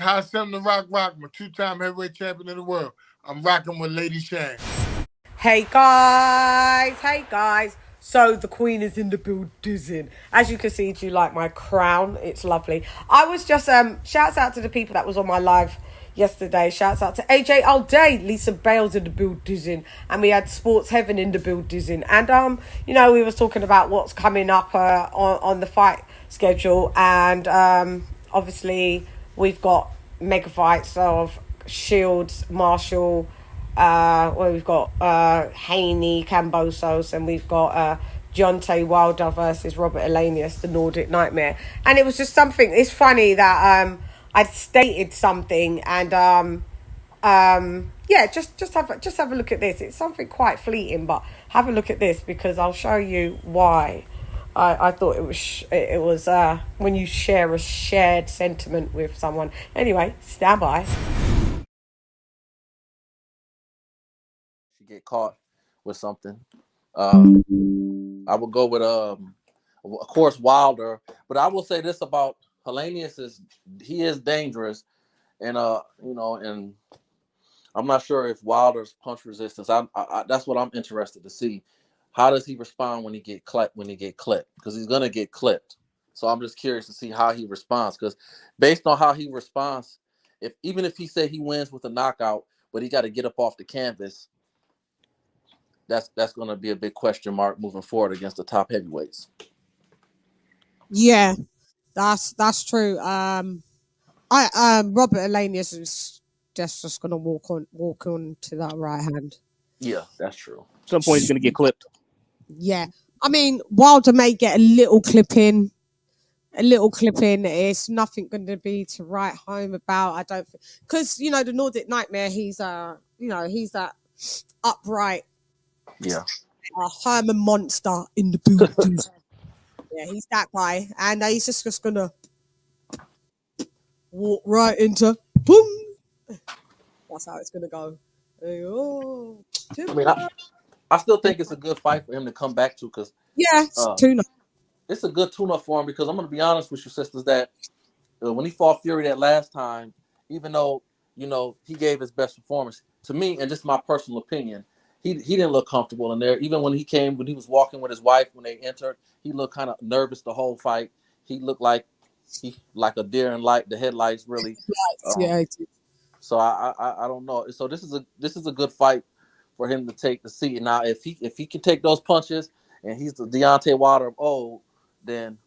high seven to rock, I'm a two-time heavyweight champion of the world. I'm rocking with LadyChann. Hey guys. So the Queen is in the building. As you can see, do you like my crown? It's lovely. I was just shouts out to the people that was on my live yesterday. Shouts out to AJ all day, Lisa Bales in the building, and we had Sports Heaven in the building. And we was talking about what's coming up on the fight schedule, and obviously we've got mega fights of Shields, Marshall. Well, we've got Haney, Cambosos, and we've got Deontay Wilder versus Robert Elenius, the Nordic Nightmare. And it was just something. It's funny that I'd stated something, and yeah, just have a look at this. It's something quite fleeting, but have a look at this because I'll show you why. I thought it was when you share a shared sentiment with someone. Anyway, stand by. Get caught with something. I would go with of course Wilder, but I will say this about Helenius is he is dangerous, and and I'm not sure if Wilder's punch resistance. I that's what I'm interested to see. How does he respond when he get clipped? Because he's gonna get clipped. So I'm just curious to see how he responds. Because based on how he responds, even if he say he wins with a knockout, but he got to get up off the canvas, that's going to be a big question mark moving forward against the top heavyweights. Yeah, that's true. Robert Elenius is just gonna walk on to that right hand. Yeah, that's true. At some point he's gonna get clipped. Yeah, I mean Wilder may get a little clip in. It's nothing going to be to write home about. I don't think because the Nordic Nightmare. He's he's that upright. Yeah. Herman monster in the building. Yeah, he's that guy, and he's just gonna walk right into boom. That's how it's gonna go. Oh, I mean, I still think it's a good fight for him to come back to because tuna. It's a good tune-up for him because I'm going to be honest with you, sisters, that when he fought Fury that last time, even though he gave his best performance to me, and just my personal opinion, he didn't look comfortable in there. Even when he was walking with his wife when they entered, he looked kind of nervous the whole fight. He looked like a deer in the headlights really. Yeah. So I don't know. So this is a good fight for him to take the seat. Now if he can take those punches and he's the Deontay Wilder of old, then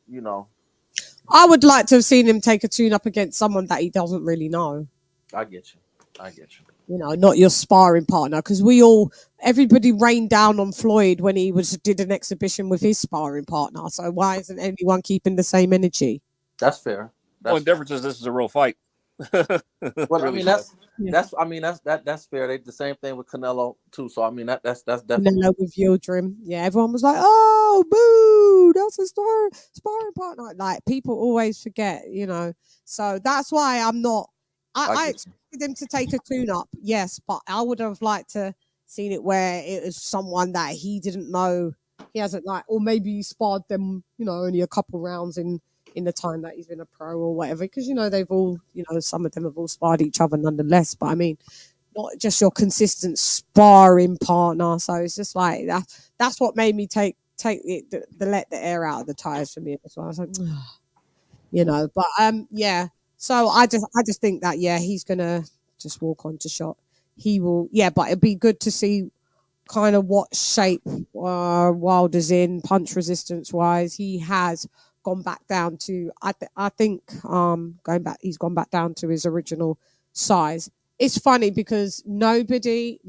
I would like to have seen him take a tune up against someone that he doesn't really know. I get you. Not your sparring partner, because everybody rained down on Floyd when he did an exhibition with his sparring partner. So why isn't anyone keeping the same energy? That's fair. The only difference is this is a real fight. Well, really that's fair. They did the same thing with Canelo too. So I mean that's definitely Canelo with Yildirim. Yeah, everyone was like, "Oh, boo! That's a sparring partner." Like people always forget, So that's why I'm not. I expected him to take a tune-up, yes, but I would have liked to seen it where it was someone that he didn't know. He hasn't or maybe he sparred them, only a couple rounds in the time that he's been a pro or whatever, because they've all, some of them have all sparred each other nonetheless, but I mean not just your consistent sparring partner. So it's just like that's what made me take it let the air out of the tires for me. So I was like, but yeah, so I just think that he's gonna just walk on to shot. He will, but it'd be good to see kind of what shape Wilder's in punch resistance wise. He has gone back down to I think he's gone back down to his original size. It's funny because nobody do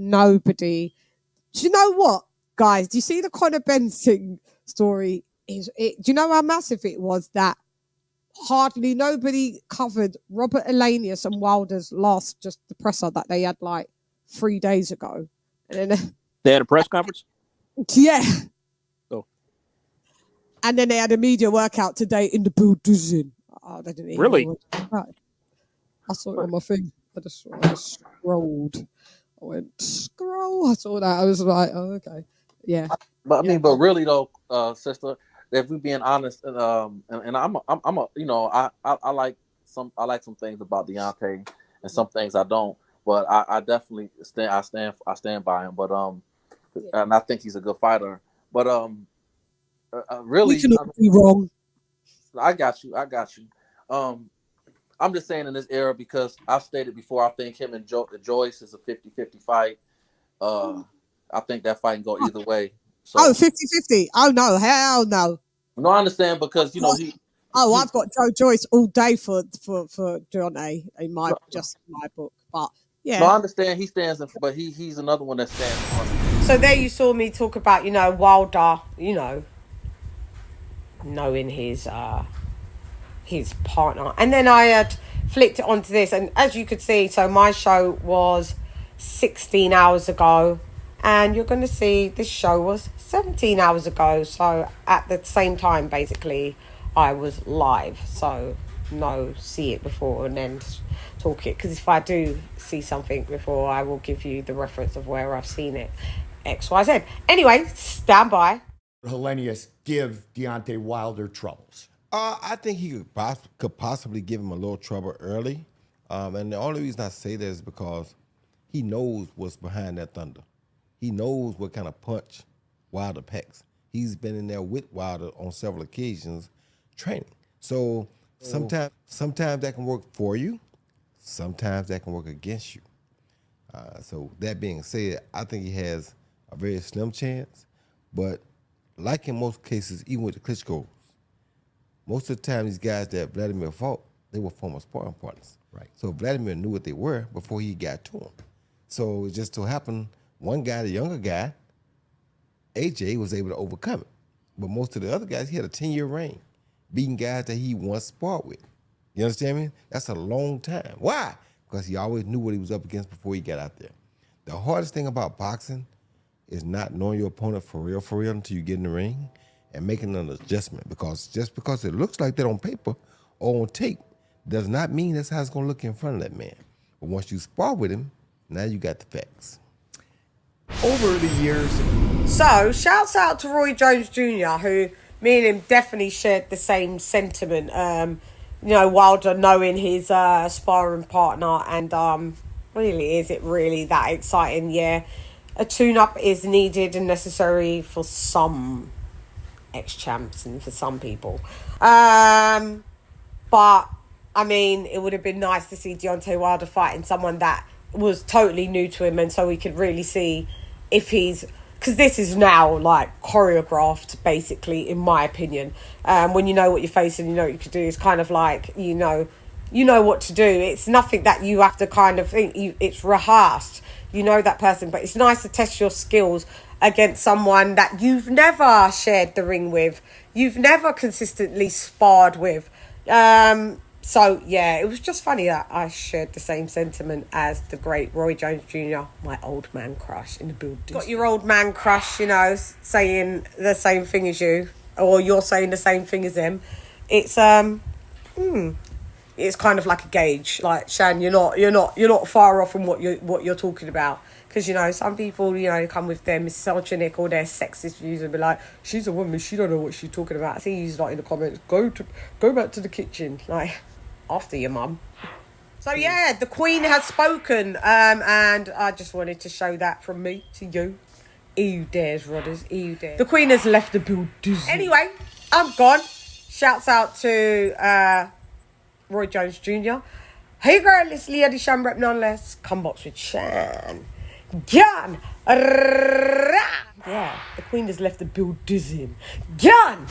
you know what, guys, do you see the Conor Benson story? Do you know how massive it was that hardly nobody covered Robert Elenius and Wilder's last the presser that they had like 3 days ago, and then they had a press conference? Yeah. Oh. And then they had a media workout today in the building. Oh, they didn't really? I saw it on my thing. I just scrolled. I went scroll. I saw that. I was like, oh, okay, yeah. But I mean, but really though, sister, if we're being honest, and I'm a I like some things about Deontay, and some things I don't. But I definitely stand by him. But and I think he's a good fighter. But We really, can all be wrong. I got you. I'm just saying in this era because I've stated before. I think him and Joyce is a 50-50 fight. I think that fight can go either way. So, 50-50. Oh no, hell no. No, I understand because I've got Joe Joyce all day for Deontay in my book. But yeah. No, I understand he stands, but he's another one that stands. So there you saw me talk about, Wilder, knowing his partner. And then I had flicked it onto this, and as you could see, so my show was 16 hours ago, and you're going to see this show was 17 hours ago. So at the same time, basically, I was live. So no, see it before and then talk it. Because if I do see something before, I will give you the reference of where I've seen it. XYZ. Anyway, stand by. HELENIUS give Deontay Wilder troubles? I think he could possibly give him a little trouble early. And the only reason I say that is because he knows what's behind that thunder. He knows what kind of punch Wilder packs. He's been in there with Wilder on several occasions training. So sometimes that can work for you. Sometimes that can work against you. So that being said, I think he has a very slim chance. But like in most cases, even with the Klitschko's, most of the time these guys that Vladimir fought, they were former sparring partners. Right. So Vladimir knew what they were before he got to them. So it just so happened, one guy, the younger guy, AJ, was able to overcome it. But most of the other guys, he had a 10-year reign, beating guys that he once sparred with. You understand me? That's a long time. Why? Because he always knew what he was up against before he got out there. The hardest thing about boxing is not knowing your opponent for real until you get in the ring and making an adjustment. Because just because it looks like that on paper or on tape does not mean that's how it's going to look in front of that man. But once you spar with him, now you got the facts. Over the years. So, shouts out to Roy Jones Jr., who me and him definitely shared the same sentiment. Wilder knowing his sparring partner, and really, is it really that exciting? Yeah, a tune-up is needed and necessary for some ex-champs and for some people. But, I mean, it would have been nice to see Deontay Wilder fighting someone that was totally new to him, and so we could really see if he's... Because this is now, like, choreographed, basically, in my opinion. When you know what you're facing, you know what you can do. It's kind of like, you know what to do. It's nothing that you have to kind of think. It's rehearsed. You know that person. But it's nice to test your skills against someone that you've never shared the ring with. You've never consistently sparred with. So, yeah, it was just funny that I shared the same sentiment as the great Roy Jones Jr., my old man crush in the building. Got your old man crush, saying the same thing as you, or you're saying the same thing as him. It's it's kind of like a gauge. Like, Chann, you're not far off from what you're talking about. Because, some people, come with their misogynic or their sexist views and be like, she's a woman, she don't know what she's talking about. I see you in the comments, go back to the kitchen. Like, after your mum. So, yeah, the Queen has spoken. And I just wanted to show that from me to you. EU dares, Rodders, EU dares. The Queen has left the building. Anyway, I'm gone. Shouts out to Roy Jones Jr. Hey, girl, it's LadyChann rep nonetheless. Come box with Chann. Gun! Yeah, the Queen has left the building. Gun!